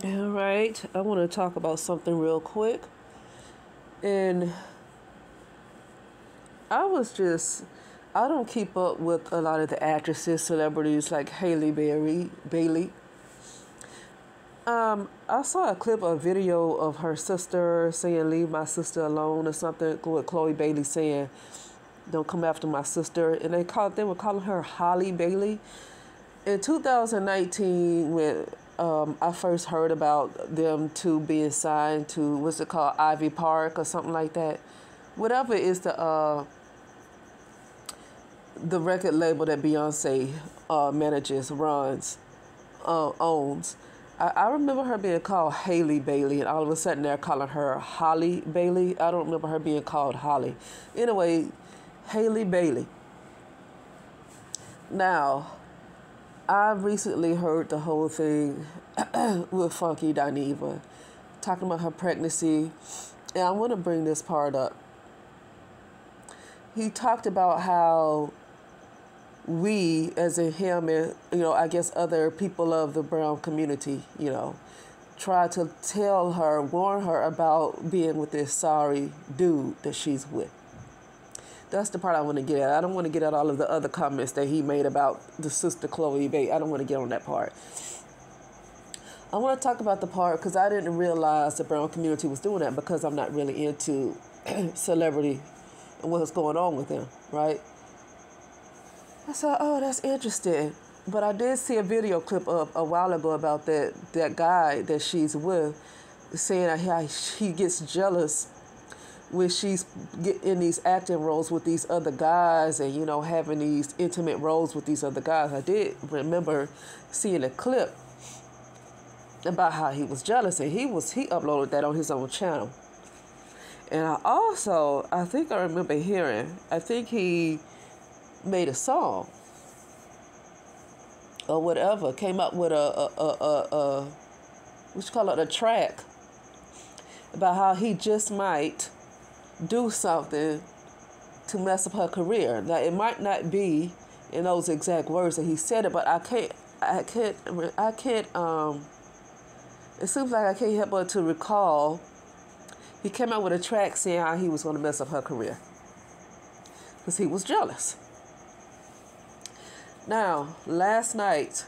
All right, I want to talk about something real quick. And I was just, I don't keep up with a lot of the actresses, celebrities like Bailey. I saw a clip, a video of her sister saying, "Leave my sister alone" or something, with Chloe Bailey saying, "Don't come after my sister." And they were calling her Holly Bailey. In 2019, when I first heard about them two being signed to, what's it called, Ivy Park or something like that, whatever is the record label that Beyonce manages, runs, owns. I remember her being called Haley Bailey, and all of a sudden they're calling her Holly Bailey. I don't remember her being called Holly. Anyway, Haley Bailey. Now, I recently heard the whole thing with Funky Dineva, talking about her pregnancy, and I want to bring this part up. He talked about how we, as in him and, I guess other people of the brown community, try to tell her, warn her about being with this sorry dude that she's with. That's the part I want to get at. I don't want to get at all of the other comments that he made about the sister Chloe Bailey. I don't want to get on that part. I want to talk about the part because I didn't realize the brown community was doing that, because I'm not really into celebrity and what's going on with them, right? I said, oh, that's interesting. But I did see a video clip of a while ago about that guy that she's with, saying how he gets jealous when she's in these acting roles with these other guys and, having these intimate roles with these other guys. I did remember seeing a clip about how he was jealous, and he uploaded that on his own channel. And I think I remember I think he made a song or whatever, came up with what you call it, a track about how he just might do something to mess up her career. Now, it might not be in those exact words that he said it, but I can't, it seems like I can't help but to recall he came out with a track saying how he was going to mess up her career because he was jealous. Now, last night,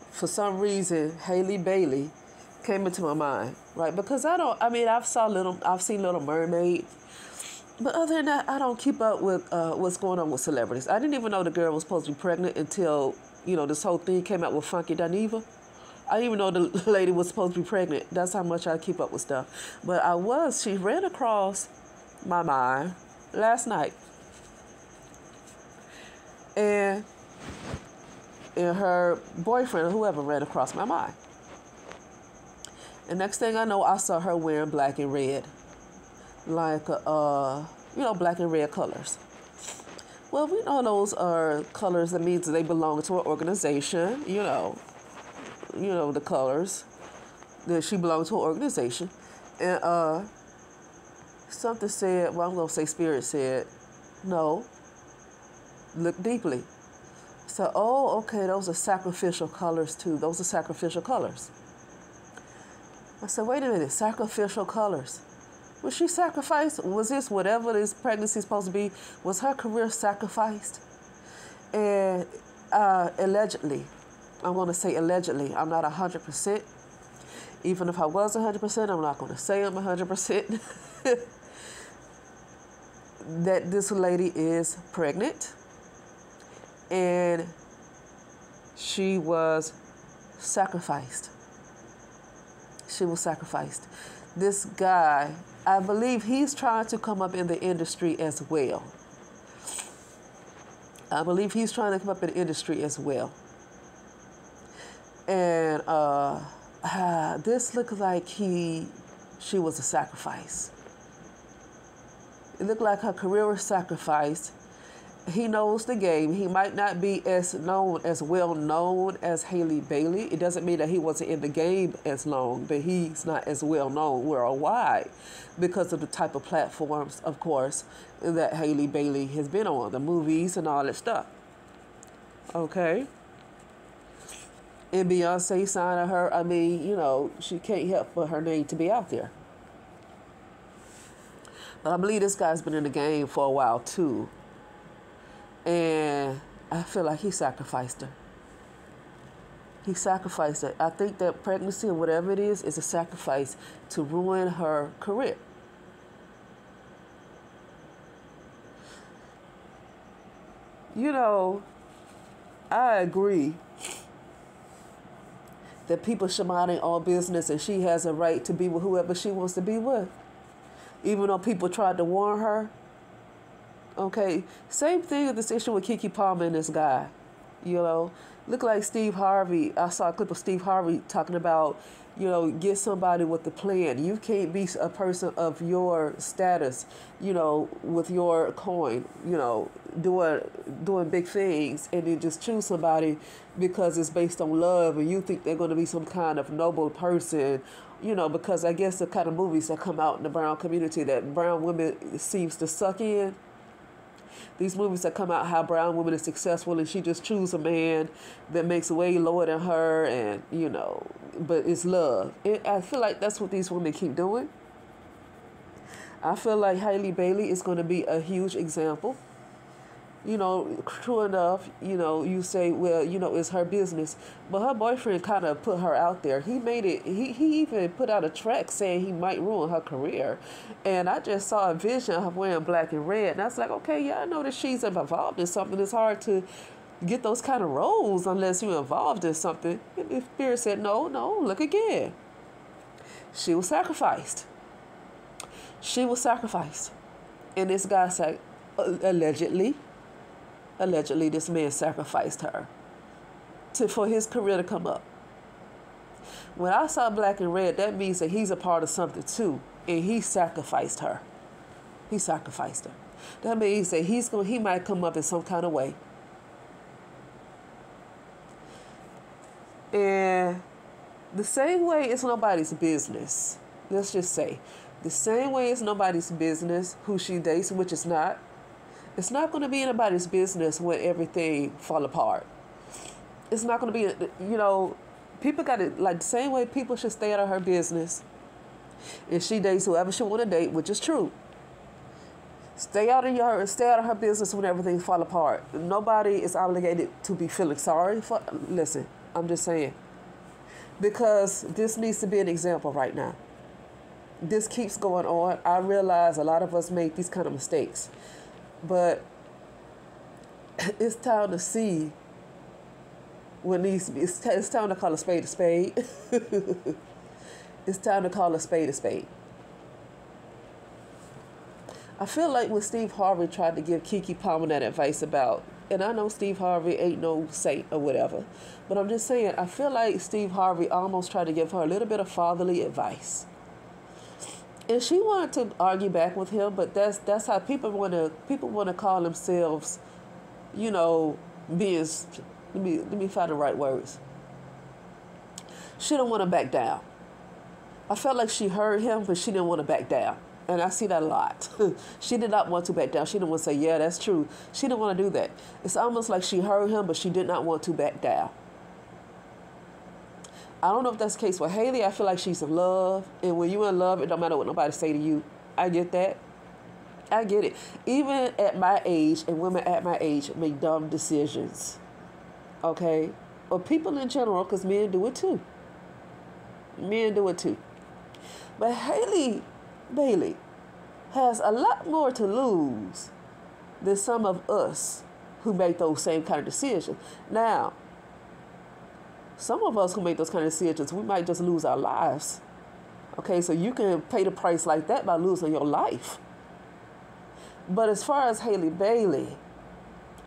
for some reason, Haley Bailey came into my mind, right? Because I've seen Little Mermaid, but other than that, I don't keep up with what's going on with celebrities. I didn't even know the girl was supposed to be pregnant until, this whole thing came out with Funky Dineva. I didn't even know the lady was supposed to be pregnant. That's how much I keep up with stuff. But she ran across my mind last night. And her boyfriend or whoever ran across my mind. And next thing I know, I saw her wearing black and red, like black and red colors. Well, we know those are colors. That means they belong to an organization. The colors that she belonged to an organization, and something said. Well, I'm gonna say Spirit said, no. Look deeply. So, oh, okay, those are sacrificial colors too. Those are sacrificial colors. I said, wait a minute, sacrificial colors. Was she sacrificed? Was this whatever this pregnancy is supposed to be? Was her career sacrificed? And allegedly, I'm going to say allegedly, I'm not 100%. Even if I was 100%, I'm not going to say I'm 100%. That this lady is pregnant. And she was sacrificed. She was sacrificed. This guy, I believe he's trying to come up in the industry as well. And this looks like she was a sacrifice. It looked like her career was sacrificed. He knows the game. He might not be as well known as Haley Bailey. It doesn't mean that he wasn't in the game as long, but he's not as well known worldwide because of the type of platforms, of course, that Haley Bailey has been on, the movies and all that stuff. Okay. And Beyonce signing her, I mean, she can't help but her name to be out there. But I believe this guy's been in the game for a while too. And I feel like he sacrificed her. He sacrificed her. I think that pregnancy or whatever it is a sacrifice to ruin her career. I agree that people should mind their own business and she has a right to be with whoever she wants to be with. Even though people tried to warn her. Okay, same thing with this issue with Keke Palmer and this guy. Look like Steve Harvey. I saw a clip of Steve Harvey talking about, get somebody with a plan. You can't be a person of your status, with your coin, doing big things, and then just choose somebody because it's based on love and you think they're going to be some kind of noble person, because I guess the kind of movies that come out in the brown community that brown women seems to suck in. These movies that come out how brown women are successful and she just chooses a man that makes way lower than her and, but it's love. I feel like that's what these women keep doing. I feel like Halle Bailey is going to be a huge example. True enough, you say, well, it's her business. But her boyfriend kind of put her out there. He made it, he even put out a track saying he might ruin her career. And I just saw a vision of her wearing black and red. And I was like, okay, yeah, I know that she's involved in something. It's hard to get those kind of roles unless you're involved in something. And Spirit said, no, look again. She was sacrificed. She was sacrificed. And this guy said, allegedly, this man sacrificed her for his career to come up. When I saw black and red, that means that he's a part of something too, and he sacrificed her. He sacrificed her. That means that he might come up in some kind of way. And the same way it's nobody's business. Let's just say, the same way it's nobody's business who she dates, which is not. It's not going to be anybody's business when everything fall apart. It's not going to be, people got to, like the same way people should stay out of her business. And she dates whoever she want to date, which is true. Stay out of her business when everything fall apart. Nobody is obligated to be feeling sorry for, listen, I'm just saying. Because this needs to be an example right now. This keeps going on. I realize a lot of us make these kind of mistakes. But it's time to see when it's time to call a spade a spade. It's time to call a spade a spade. I feel like when Steve Harvey tried to give Keke Palmer that advice about, and I know Steve Harvey ain't no saint or whatever, but I'm just saying, I feel like Steve Harvey almost tried to give her a little bit of fatherly advice. And she wanted to argue back with him, but that's how people want to call themselves, being. Let me find the right words. She don't want to back down. I felt like she heard him, but she didn't want to back down, and I see that a lot. She did not want to back down. She didn't want to say, yeah, that's true. She didn't want to do that. It's almost like she heard him, but she did not want to back down. I don't know if that's the case with Haley. I feel like she's in love. And when you're in love, it don't matter what nobody say to you. I get that. I get it. Even at my age, and women at my age make dumb decisions. Okay? Or people in general, because men do it too. Men do it too. But Halle Bailey has a lot more to lose than some of us who make those same kind of decisions. Now, some of us who make those kind of decisions, we might just lose our lives. Okay, so you can pay the price like that by losing your life. But as far as Halle Bailey,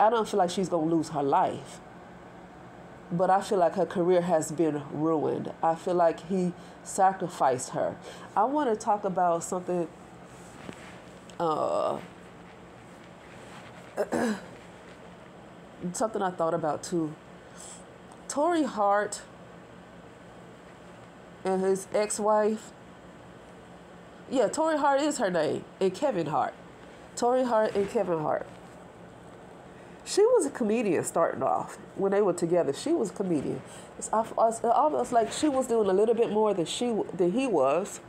I don't feel like she's going to lose her life. But I feel like her career has been ruined. I feel like he sacrificed her. I want to talk about something something I thought about too. Torrei Hart and his ex-wife. Yeah, Torrei Hart is her name. And Kevin Hart. Torrei Hart and Kevin Hart. She was a comedian starting off. When they were together, she was a comedian. It's almost like she was doing a little bit more than he was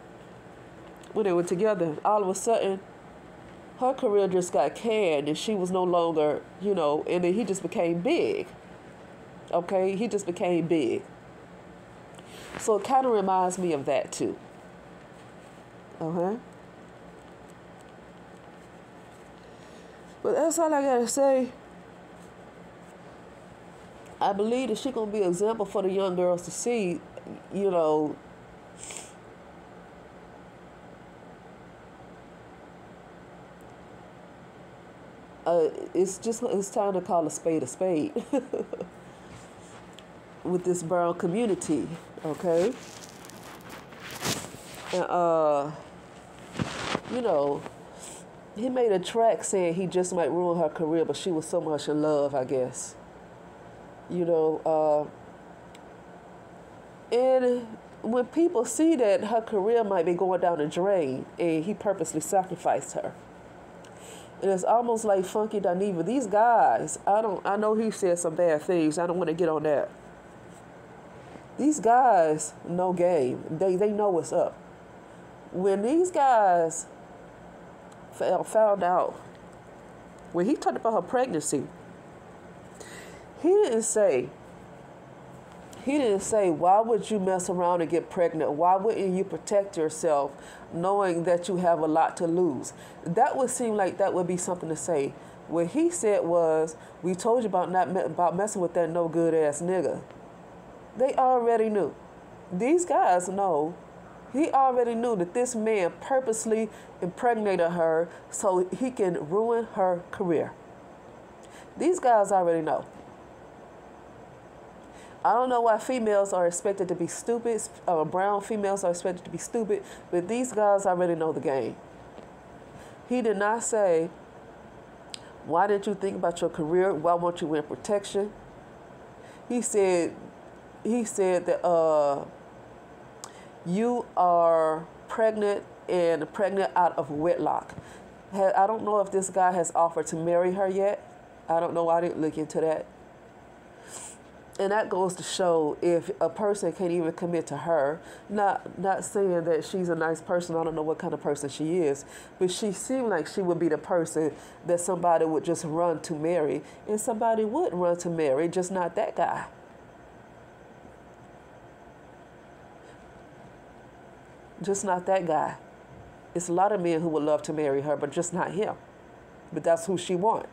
when they were together. All of a sudden, her career just got canned, and she was no longer, and then he just became big. Okay, he just became big. So it kind of reminds me of that too. But that's all I gotta say. I believe that she's gonna be an example for the young girls to see, it's time to call a spade with this brown community, okay? And he made a track saying he just might ruin her career, but she was so much in love, I guess. And when people see that her career might be going down the drain and he purposely sacrificed her, and it's almost like Funky Dineva. These guys, I know he said some bad things. I don't want to get on that. These guys know game. They know what's up. When these guys found out, when he talked about her pregnancy, he didn't say, why would you mess around and get pregnant? Why wouldn't you protect yourself knowing that you have a lot to lose? That would seem like that would be something to say. What he said was, we told you about messing with that no good ass nigga. They already knew. These guys know. He already knew that this man purposely impregnated her so he can ruin her career. These guys already know. I don't know why females are expected to be stupid, brown females are expected to be stupid, but these guys already know the game. He did not say, why didn't you think about your career? Why won't you win protection? He said that you are pregnant and pregnant out of wedlock. I don't know if this guy has offered to marry her yet. I don't know. I didn't look into that. And that goes to show if a person can't even commit to her, not saying that she's a nice person, I don't know what kind of person she is, but she seemed like she would be the person that somebody would just run to marry, and somebody would run to marry, just not that guy. Just not that guy. It's a lot of men who would love to marry her, but just not him. But that's who she wants.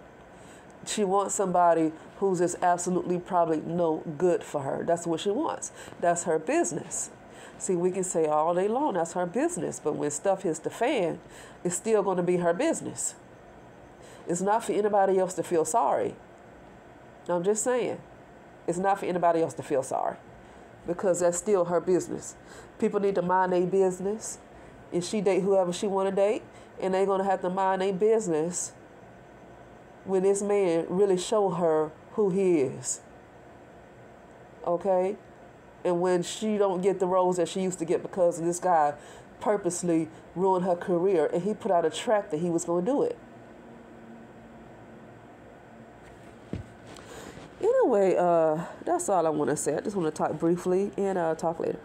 She wants somebody who's just absolutely probably no good for her. That's what she wants. That's her business. See, we can say all day long that's her business, but when stuff hits the fan, it's still going to be her business. It's not for anybody else to feel sorry. I'm just saying. It's not for anybody else to feel sorry, because that's still her business. People need to mind their business, and she date whoever she want to date, and they're going to have to mind their business when this man really show her who he is. Okay? And when she don't get the roles that she used to get because this guy purposely ruined her career, and he put out a track that he was going to do it. Anyway, that's all I want to say. I just want to talk briefly, and talk later.